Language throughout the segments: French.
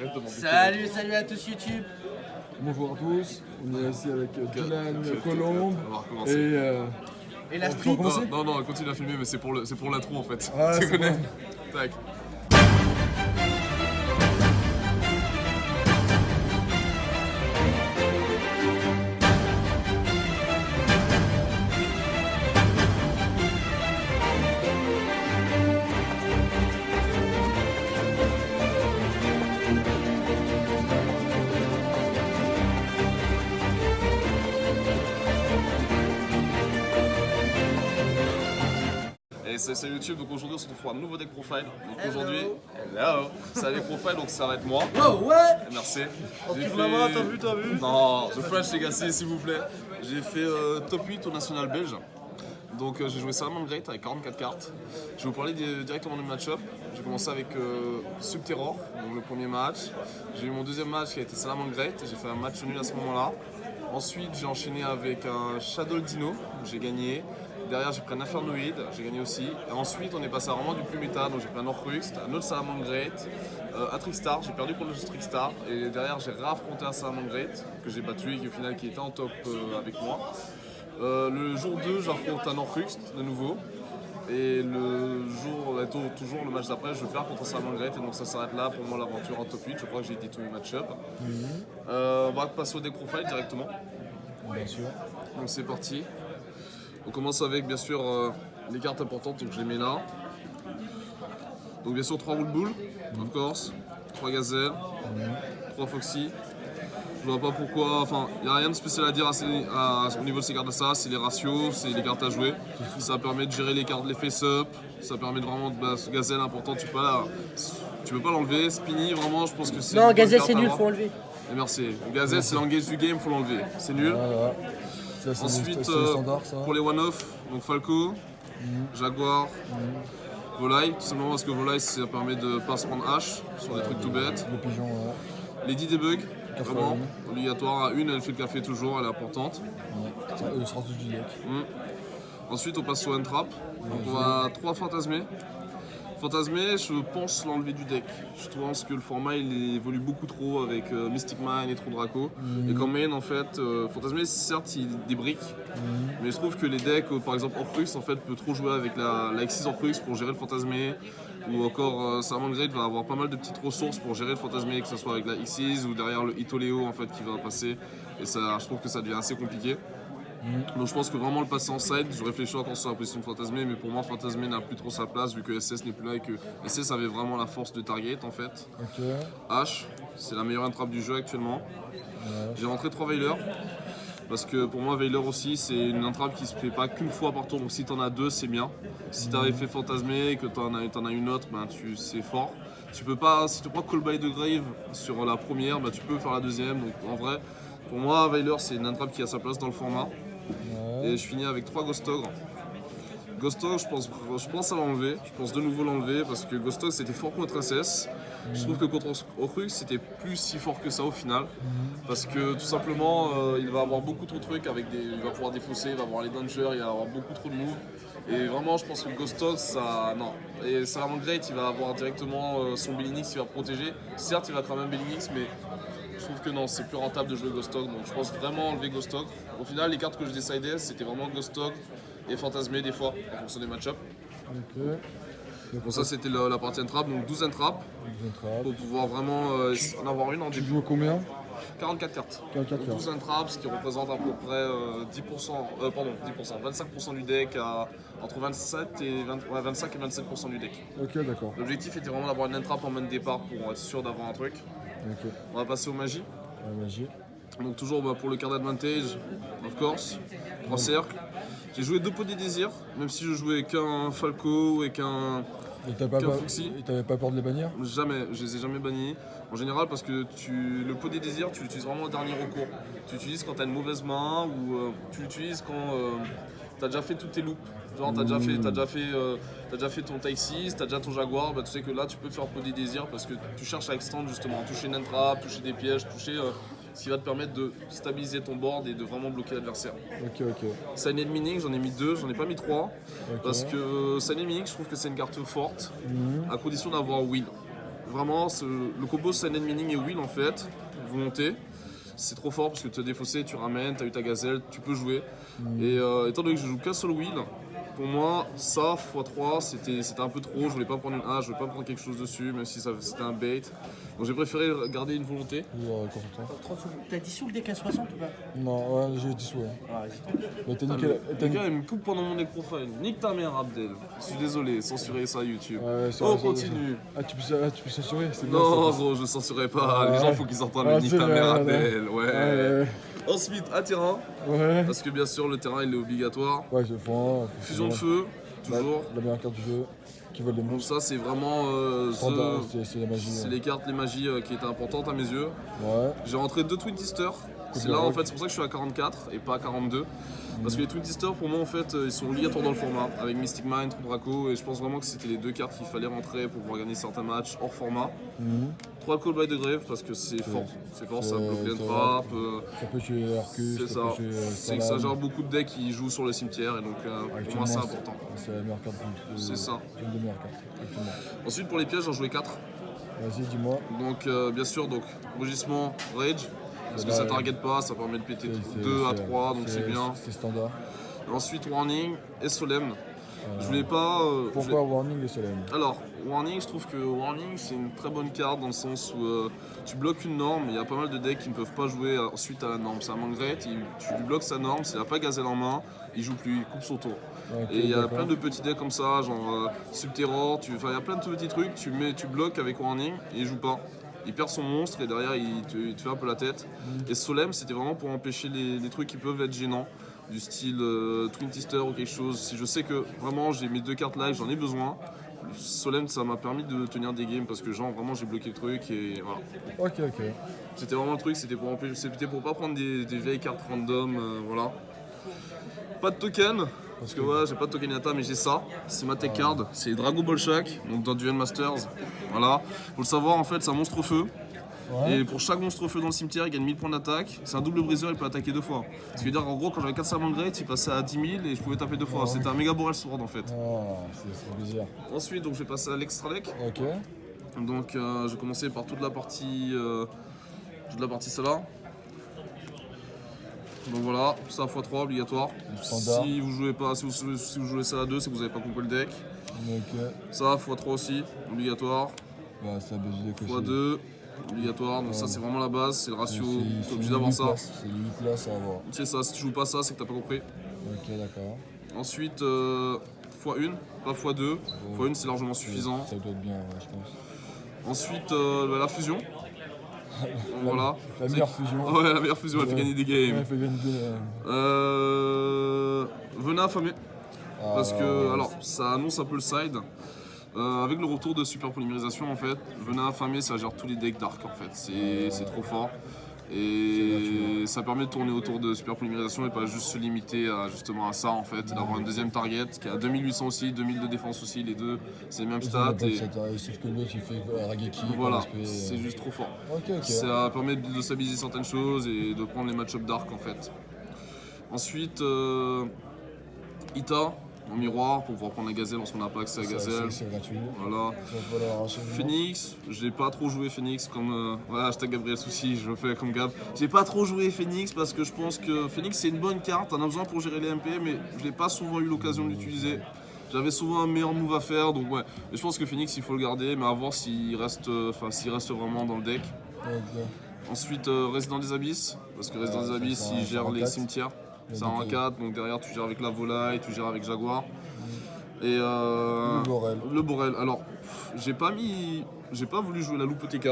Arrête de m'embêter. Salut à tous YouTube. Bonjour à tous, on est ici avec Dylan Colombe On va recommencer. Et la tu veux street. recommencer? Non, continue à filmer, mais c'est pour l'intro en fait. Ah, Tu c'est connais? bon. Tac. Et c'est YouTube, donc aujourd'hui on se retrouve pour un nouveau deck profile. Donc aujourd'hui, c'est un deck profile, donc ça va être moi. Oh ouais. Merci. J'ai fait... main, t'as vu? Non, The French Legacy s'il vous plaît. J'ai fait top 8 au national belge. Donc j'ai joué Salamandre Great avec 44 cartes. Je vais vous parler directement du match-up. J'ai commencé avec Subterror, donc le premier match. J'ai eu mon deuxième match qui a été Salamandre Great. J'ai fait un match nul à ce moment-là. Ensuite j'ai enchaîné avec un Shadow Dino, j'ai gagné. Derrière j'ai pris un Infernoid, j'ai gagné aussi. Et ensuite on est passé à vraiment du plus méta, donc j'ai pris un Orcrux, un autre Salamandre Great, un Trickstar, j'ai perdu contre le Trickstar. Et derrière j'ai réaffronté un Salamandre Great que j'ai battu et qui au final qui était en top avec moi. Le jour 2 j'affronte un Orcrux de nouveau. Et le jour, toujours le match d'après, je perds contre Salamandre Great. Et donc ça s'arrête là pour moi l'aventure en top 8. Je crois que j'ai dit tous les match-up. On va passer au deck profile directement. Bien sûr. Donc c'est parti. On commence avec bien sûr les cartes importantes, donc je les mets là. Donc bien sûr 3 Wool Bull, of course, 3 Gazelle, 3 Foxy. Je vois pas pourquoi, enfin il n'y a rien de spécial à dire au niveau de ces cartes là, c'est les ratios, c'est les cartes à jouer. Ça permet de gérer les cartes, les face-up, ça permet de vraiment, Gazelle important, tu peux pas l'enlever. Spinny vraiment je pense que c'est... Non, Gazelle c'est nul, faut enlever. Et merci. Gazelle c'est l'engage du game, faut l'enlever, c'est nul. Voilà. Ça, c'est Ensuite, le standard, ça. pour les one-off, donc Falco, Jaguar, Volaille, tout simplement parce que Volaille ça permet de pas se prendre H sur des trucs tout bêtes. Le pigeon, ouais. Lady Debug, Café vraiment, à une. obligatoire à une, elle fait le café toujours, elle est importante. Ça sera tout du deck. Ensuite on passe sur Entrap, donc on va 3 fantasmés. Fantasmé, je pense l'enlever du deck. Je pense que le format il évolue beaucoup trop avec Mystic Mine et trop Draco. Et qu'en main en fait, Fantasmé certes il débrique, mais je trouve que les decks, par exemple Orcrux en fait peut trop jouer avec la X6 Orcrux pour gérer le Fantasmé. Ou encore Salamandre Great va avoir pas mal de petites ressources pour gérer le Fantasmé, que ce soit avec la X6 ou derrière le Hitoleo en fait qui va passer. Et ça, je trouve que ça devient assez compliqué. Donc je pense que vraiment le passer en side, je réfléchis encore sur la position de Fantasmé, mais pour moi Fantasmé n'a plus trop sa place vu que SS n'est plus là et que SS avait vraiment la force de target en fait. Ok. H, c'est la meilleure entrave du jeu actuellement. J'ai rentré 3 Veilers, parce que pour moi Veiler aussi c'est une entrave qui se fait pas qu'une fois par tour, donc si t'en as 2 c'est bien. Si t'avais fait Fantasmé et que t'en as une autre, ben c'est fort. Tu peux pas, si tu prends Call by the Grave sur la première, ben tu peux faire la deuxième, donc en vrai, pour moi Veiler c'est une entrave qui a sa place dans le format. Et je finis avec 3 Ghostogre. Ghostogre, je pense à l'enlever. Je pense de nouveau l'enlever parce que Ghostogre c'était fort contre SS. Je trouve que contre Orcrux c'était plus si fort que ça au final. Parce que tout simplement il va avoir beaucoup trop de trucs il va pouvoir défausser, il va avoir les dangers, il va avoir beaucoup trop de moves. Et vraiment je pense que Ghostogre ça. Non. Et Salamandre Great il va avoir directement son Bellinix qui va protéger. Certes il va cramer un Bellinix mais je trouve que non, c'est plus rentable de jouer Ghostogre, donc je pense vraiment enlever Ghostogre. Au final, les cartes que je décidais, c'était vraiment Ghostogre et Fantasmé des fois, en fonction des match-up. Ok. Bon, ça c'était la partie entrap, donc 12 entrap, pour pouvoir vraiment en avoir une en Tu début. joues à combien? 44 cartes. 44 Donc cartes. 12 entraps, ce qui représente à peu près 25% du deck, entre 25 et 27% du deck. Ok, d'accord. L'objectif était vraiment d'avoir une entrap en main de départ pour être sûr d'avoir un truc. Ok. On va passer aux magies. La magie. Donc toujours pour le card advantage, of course, 3 cercles. J'ai joué 2 pots des désirs, même si je jouais qu'un Falco et qu'un Et t'avais pas peur de les bannir? Jamais, je les ai jamais bannis. En général parce que le pot des désirs, tu l'utilises vraiment au dernier recours. Tu l'utilises quand t'as une mauvaise main ou tu l'utilises quand t'as déjà fait toutes tes loops. Genre t'as déjà fait ton Type 6, t'as déjà ton Jaguar, tu sais que là tu peux faire pot des désirs parce que tu cherches à extendre justement, toucher une entrap, toucher des pièges, toucher ce qui va te permettre de stabiliser ton board et de vraiment bloquer l'adversaire. Ok. Silent Meaning, j'en ai mis 2, j'en ai pas mis 3. Ok. Parce que Silent Meaning, je trouve que c'est une carte forte, à condition d'avoir Win. vraiment, le combo Silent Meaning et Will en fait, volonté, c'est trop fort parce que tu as défaussé, tu ramènes, tu as eu ta gazelle, tu peux jouer. Et étant donné que je joue qu'un seul Will, pour moi, ça, x3, c'était un peu trop. Je voulais pas prendre une hache, je voulais pas prendre quelque chose dessus, même si c'était un bait. Donc j'ai préféré garder une volonté. T'as dissous le deck à 60 ou pas? Non, ouais, j'ai dissous. Ouais. Ah, vas-y. Mais t'as Ah, niqué le gars, il me coupe pendant mon deck profile. Nique ta mère, Abdel. Je suis désolé, censurez ça YouTube. Ouais, On continue. Ah, tu peux censurer, c'est bien. Non, ça. gros, je censurerai pas. Ouais. Les gens, faut qu'ils entendent Ah, le nique c'est ta vrai, mère, ouais. Abdel. Ouais. Ouais, Ensuite, un terrain. ouais. Parce que bien sûr, le terrain, il est obligatoire. Ouais, je fais Fusion de feu, toujours. La meilleure carte du jeu qui vole les Donc monstres. ça, c'est vraiment Standard, c'est la magie. c'est Ouais. les cartes, les magies qui étaient importantes à mes yeux. Ouais. J'ai rentré 2 Twin Tisters. C'est là en fait, c'est pour ça que je suis à 44 et pas à 42. Parce que les Twin Tisters pour moi en fait ils sont obligatoires dans le format avec Mystic Mine, Trou Draco et je pense vraiment que c'était les 2 cartes qu'il fallait rentrer pour pouvoir gagner certains matchs hors format. 3 Call by the Grave parce que c'est fort, ça bloque les trappes. Ça peut tuer Arcus, C'est ça, peut tuer c'est que ça gère beaucoup de decks qui jouent sur le cimetière et donc pour moi c'est important. C'est la meilleure carte. C'est ça. C'est une des meilleures cartes, actuellement. Ensuite pour les pièges j'en jouais 4. Vas-y, dis-moi. Donc bien sûr donc rugissement, rage. Parce que ça target pas, ça permet de péter 2 à 3 donc c'est bien. C'est standard. Ensuite warning et solemn. Je voulais pas. Pourquoi Warning et Solemn? Alors, Warning, je trouve que Warning c'est une très bonne carte dans le sens où tu bloques une norme, il y a pas mal de decks qui ne peuvent pas jouer ensuite à la norme. C'est un Mangret, tu lui bloques sa norme, s'il n'a pas gazelle en main, il joue plus, il coupe son tour. Okay, et il y a plein de petits decks comme ça, genre Subterror, il y a plein de petits trucs, tu bloques avec Warning et il joue pas. Il perd son monstre et derrière il te fait un peu la tête. Et Solemn c'était vraiment pour empêcher les trucs qui peuvent être gênants. Du style Twin Twister ou quelque chose. Si je sais que vraiment j'ai mes 2 cartes là et j'en ai besoin, Solemn ça m'a permis de tenir des games parce que genre vraiment j'ai bloqué le truc et voilà. Ok. C'était vraiment le truc, c'était pour pas prendre des vieilles cartes random, voilà. Pas de token, parce que ouais j'ai pas de token Yata mais j'ai ça, c'est ma tech card, c'est Drago Bolshak, donc dans Duel Masters, voilà. Faut le savoir en fait c'est un monstre au feu. Ouais. Et pour chaque monstre feu dans le cimetière, il gagne 1000 points d'attaque. C'est un double briseur, il peut attaquer 2 fois. Ce qui veut dire en gros, quand j'avais 4 Salmon Great, il passait à 10 000 et je pouvais taper 2 fois. C'était un méga Boral Sword en fait. Ah, c'est plaisir. Ensuite, donc, j'ai passé à l'extra deck. Ok. Donc j'ai commencé par toute la partie celle-là. Donc voilà, ça x3 obligatoire. Standard. Si vous jouez pas, si vous jouez ça à 2, c'est que vous n'avez pas compris le deck. Ok. Ça x3 aussi, obligatoire. Bah, ça baisse du déco. x2, obligatoire. Donc ça c'est vraiment la base, c'est le ratio. T'es obligé d'avoir ça. C'est les 8 places à avoir. C'est ça, si tu joues pas ça, c'est que t'as pas compris. Ok, d'accord. Ensuite, x1, pas x2. x1 c'est largement suffisant. Ça doit être bien, ouais, je pense. Ensuite, la fusion. Voilà. La meilleure fusion. Ouais, la meilleure fusion, elle fait gagner des games. Ouais, elle fait gagner des. Venin affamé. Parce que, alors, ça annonce un peu le side. Avec le retour de super polymérisation, en fait, Venin affamé, ça gère tous les decks dark, en fait. C'est trop fort. Et ça permet de tourner autour de super polymérisation et pas juste se limiter justement à ça, en fait. D'avoir une deuxième target qui a 2800 aussi, 2000 de défense aussi, les deux, c'est les mêmes stats. Sauf que l'autre, il fait Rageki. Voilà, c'est juste trop fort. Ok. Ça permet de stabiliser certaines choses et de prendre les match-up dark en fait. Ensuite, Ita en miroir pour pouvoir prendre la gazelle lorsqu'on n'a pas accès à la gazelle. C'est gratuit. Voilà. Phoenix, j'ai pas trop joué Phoenix comme. Voilà, hashtag Gabriel Souci, je le fais comme Gab. J'ai pas trop joué Phoenix parce que je pense que Phoenix c'est une bonne carte, on a besoin pour gérer les MP, mais je n'ai pas souvent eu l'occasion de l'utiliser. J'avais souvent un meilleur move à faire, donc ouais. Et je pense que Phoenix il faut le garder, mais à voir s'il reste vraiment dans le deck. Ok. Ensuite, Résident des Abysses, parce que Résident des Abysses il gère les cimetières. C'est un 4, donc derrière tu gères avec la volaille, tu gères avec Jaguar. Et le Borel. Alors, j'ai pas voulu jouer la loupe TK,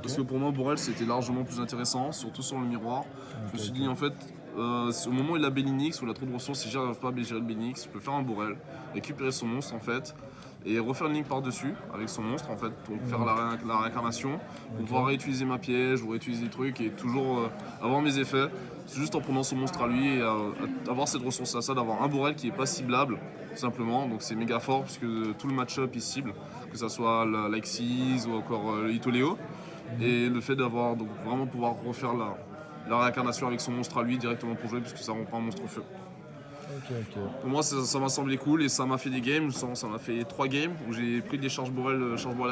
parce que pour moi Borel c'était largement plus intéressant, surtout sur le miroir. Je me suis dit en fait, au moment où il a Bélinix, où il a trop de ressources, si j'arrive pas à gérer le Bélinix, je peux faire un Borel, récupérer son monstre en fait, et refaire une ligne par-dessus avec son monstre en fait, pour faire la réincarnation, pour pouvoir réutiliser ma piège, ou réutiliser des trucs et toujours avoir mes effets. C'est juste en prenant son monstre à lui et avoir cette ressource à ça, d'avoir un Borel qui est pas ciblable, tout simplement. Donc c'est méga fort puisque tout le match-up il cible, que ce soit l'Alexis ou encore le Hitoleo. Et le fait d'avoir donc vraiment pouvoir refaire la réincarnation avec son monstre à lui directement pour jouer puisque ça rend pas un monstre au feu. Ok. Pour moi, ça m'a semblé cool et ça m'a fait des games. Ça m'a fait 3 games où j'ai pris des charge borel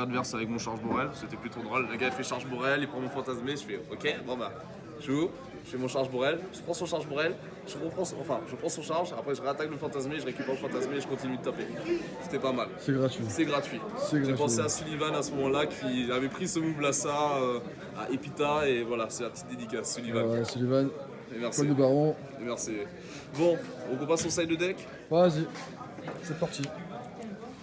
adverse avec mon charge borel. C'était plutôt drôle. Le gars il fait charge borel, il prend mon fantasmé. Je fais ok, bon bah, je joue. Je fais mon charge borel, je prends son charge borel, je prends son charge, après je réattaque le fantasmé, je récupère le fantasmé et je continue de taper. C'était pas mal. C'est gratuit. C'est gratuit. J'ai pensé à Sullivan à ce moment-là qui avait pris ce move là à Epita et voilà, c'est la petite dédicace Sullivan. Sullivan, Et merci. Paul de Baron. Et merci. Bon, on passe au side de deck. Vas-y, c'est parti.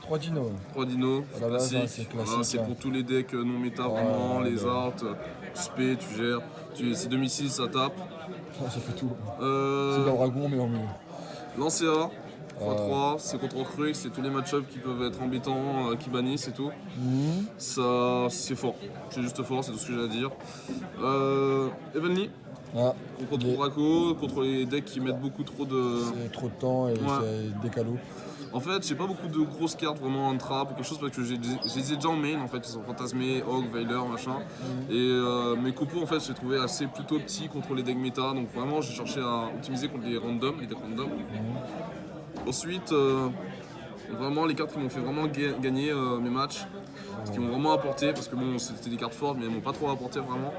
3 dinos. 3 dinos, À la base, classique. c'est classique, Voilà, c'est hein. pour tous les decks non méta vraiment, ouais, les ouais. arts, tu spé, tu gères. C'est 2006, ça tape. Ça fait tout. C'est Euh, le dragon, mais en mieux. Lancea, 3-3, c'est contre Crux, c'est tous les match-ups qui peuvent être embêtants, qui bannissent et tout. Ça, c'est fort. C'est juste fort, c'est tout ce que j'ai à dire. Evenly, Ah, contre Draco, contre les decks qui mettent beaucoup trop de. c'est trop de temps et c'est décalo. En fait, j'ai pas beaucoup de grosses cartes vraiment en trap ou quelque chose parce que je les ai déjà en main en fait. Ils sont fantasmés, Hog, Veiler, machin. Et mes compos en fait, j'ai trouvé assez plutôt petits contre les decks méta. Donc vraiment, j'ai cherché à optimiser contre les randoms, les decks randoms. Ensuite, vraiment les cartes qui m'ont fait vraiment gagner mes matchs, ce qui m'ont vraiment apporté, parce que bon, c'était des cartes fortes, mais elles m'ont pas trop apporté vraiment.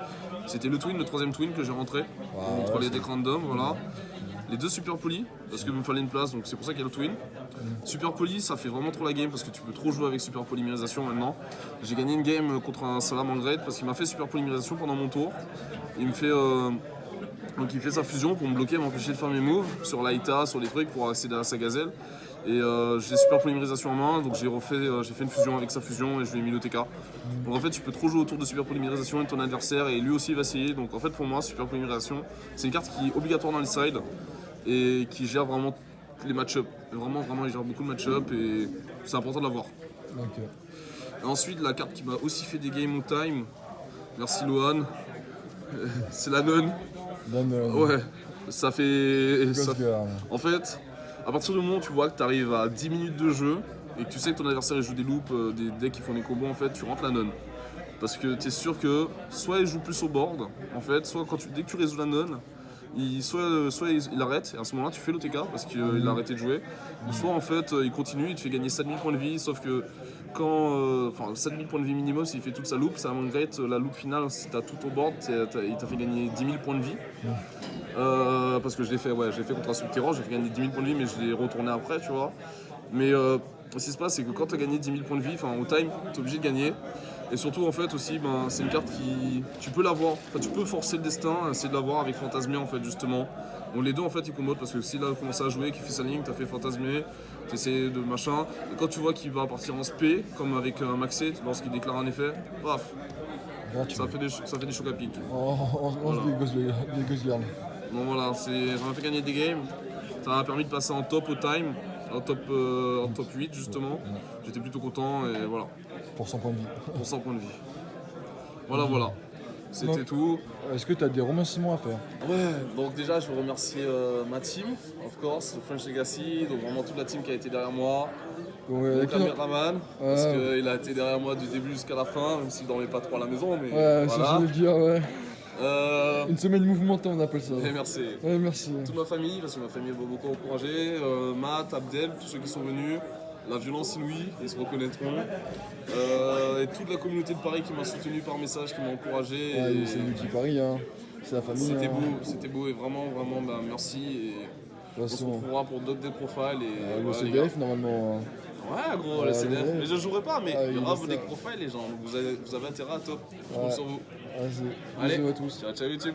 C'était le twin, le troisième twin que j'ai rentré contre les decks random, voilà. Les 2 super polis, parce qu'il me fallait une place, donc c'est pour ça qu'il y a le twin. Super poli, ça fait vraiment trop la game parce que tu peux trop jouer avec super polymérisation maintenant. J'ai gagné une game contre un Salam en grade parce qu'il m'a fait super polymérisation pendant mon tour. Il me fait donc il fait sa fusion pour me bloquer, m'empêcher de faire mes moves sur l'Aïta, sur les trucs pour accéder à sa gazelle. Et j'ai super polymérisation en main, donc j'ai fait une fusion avec sa fusion et je lui ai mis le TK. Donc en fait tu peux trop jouer autour de super polymérisation et ton adversaire et lui aussi il va essayer. Donc en fait pour moi super polymérisation c'est une carte qui est obligatoire dans les sides et qui gère vraiment les match-up. Vraiment il gère beaucoup de match-up et c'est important de l'avoir. Ok. Et ensuite la carte qui m'a aussi fait des games au time, merci Lohan, c'est la nonne. Ouais, ça fait. En fait, à partir du moment où tu vois que tu arrives à 10 minutes de jeu et que tu sais que ton adversaire il joue des loops, des decks qui font des combos, en fait, tu rentres la nonne. Parce que tu es sûr que soit il joue plus au board, en fait, soit dès que tu résous la nonne, soit il arrête, et à ce moment-là tu fais l'OTK parce qu'il a arrêté de jouer, ou soit en fait il continue, il te fait gagner 7000 points de vie, sauf que quand. 7000 points de vie minimum s'il fait toute sa loupe, ça regrette la loupe finale, si t'as tout au board, il t'a fait gagner 10 000 points de vie. Parce que je l'ai fait contre un subterror, j'ai fait gagner 10 000 points de vie, mais je l'ai retourné après, tu vois. Mais ce qui se passe, c'est que quand tu as gagné 10 000 points de vie, au time, tu es obligé de gagner. Et surtout, en fait, aussi, c'est une carte qui. Tu peux l'avoir. Tu peux forcer le destin, essayer de l'avoir avec Fantasmé, en fait, justement. Donc les deux, en fait, ils commodent parce que s'il a commencé à jouer, qu'il fait sa ligne, tu as fait Fantasmé, tu essaies de machin. Et quand tu vois qu'il va partir en spé, comme avec Maxé, lorsqu'il déclare un effet, paf, ça fait des chocs à pic. On se dégosguerne. Donc voilà, ça m'a fait gagner des games. Ça m'a permis de passer en top au time, en top 8 justement. J'étais plutôt content et voilà. Pour 100 points de vie. Pour 100 points de vie. Voilà. C'était tout. Est-ce que tu as des remerciements à faire? Ouais, donc déjà je veux remercier ma team, of course, le French Legacy, donc vraiment toute la team qui a été derrière moi. Mon caméraman, parce qu'il a été derrière moi du début jusqu'à la fin, même s'il dormait pas trop à la maison, mais ouais, voilà. c'est ce que je veux dire, ouais. Une semaine mouvementée, on appelle ça. Et merci. Ouais, merci. Toute ma famille, parce que ma famille m'a beaucoup encouragé, Matt, Abdel, tous ceux qui sont venus, la violence inouïe, ils se reconnaîtront, et toute la communauté de Paris qui m'a soutenu par message, qui m'a encouragé. Ouais, c'est Multi Paris, hein. C'est la famille. C'était beau et vraiment merci. Et on se retrouvera pour d'autres deck profiles. Et le CDF normalement. Ouais, gros, le CDF. Mais je jouerai pas, mais il y aura vos deck profiles, les gens. Vous avez intérêt à top. Je compte sur vous. Allez, bisous à tous. Ciao YouTube.